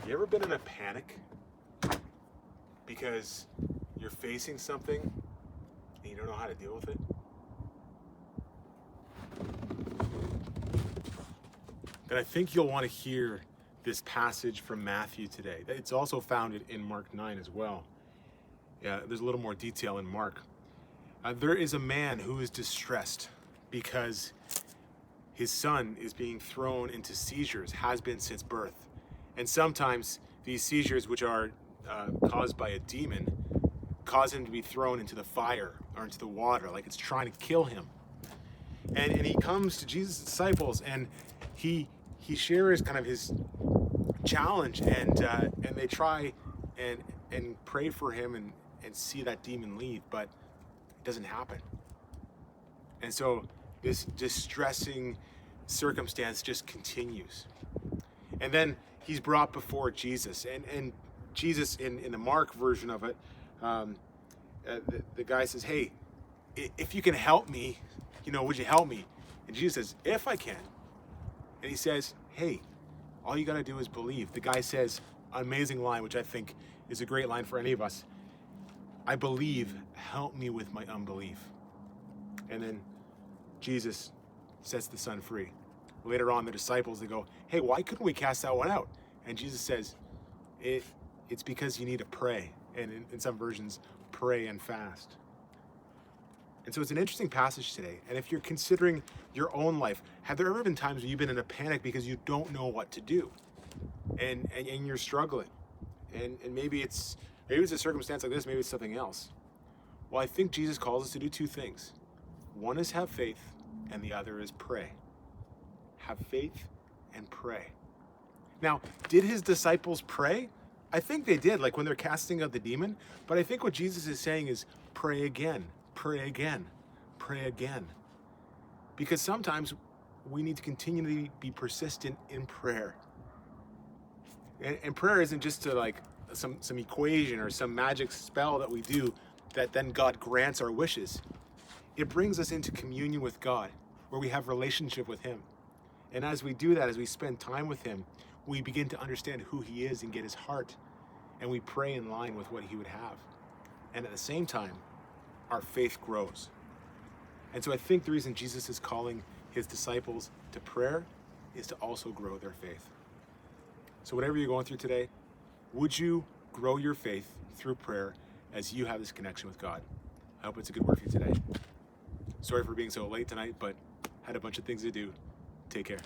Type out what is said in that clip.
You ever been in a panic because you're facing something and you don't know how to deal with it? Then I think you'll want to hear this passage from Matthew today. It's also found in Mark 9 as well. Yeah, there's a little more detail in Mark. There is a man who is distressed because his son is being thrown into seizures, has been since birth. And sometimes these seizures, which are caused by a demon, cause him to be thrown into the fire or into the water, like it's trying to kill him. And he comes to Jesus' disciples, and he shares kind of his challenge, and they try and pray for him and see that demon leave, but it doesn't happen. And so this distressing circumstance just continues. And then he's brought before Jesus, and Jesus, in the Mark version of it, the guy says, "Hey, if you can help me, would you help me?" And Jesus says, "If I can." And he says, "Hey, all you got to do is believe." The guy says an amazing line, which I think is a great line for any of us. "I believe, help me with my unbelief." And then Jesus sets the son free. Later on, the disciples, they go, "Hey, why couldn't we cast that one out?" And Jesus says, it's because you need to pray. And in some versions, pray and fast. And so it's an interesting passage today. And if you're considering your own life, have there ever been times where you've been in a panic because you don't know what to do? And you're struggling. And maybe it's a circumstance like this, maybe it's something else. Well, I think Jesus calls us to do two things. One is have faith, and the other is pray. Have faith and pray. Now, did his disciples pray? I think they did, like when they're casting out the demon. But I think what Jesus is saying is pray again, pray again, pray again. Because sometimes we need to continually be persistent in prayer. And prayer isn't just to like some equation or some magic spell that we do that then God grants our wishes. It brings us into communion with God, where we have relationship with him. And as we do that, as we spend time with him, we begin to understand who he is and get his heart. And we pray in line with what he would have. And at the same time, our faith grows. And so I think the reason Jesus is calling his disciples to prayer is to also grow their faith. So whatever you're going through today, would you grow your faith through prayer as you have this connection with God? I hope it's a good word for you today. Sorry for being so late tonight, but had a bunch of things to do. Take care.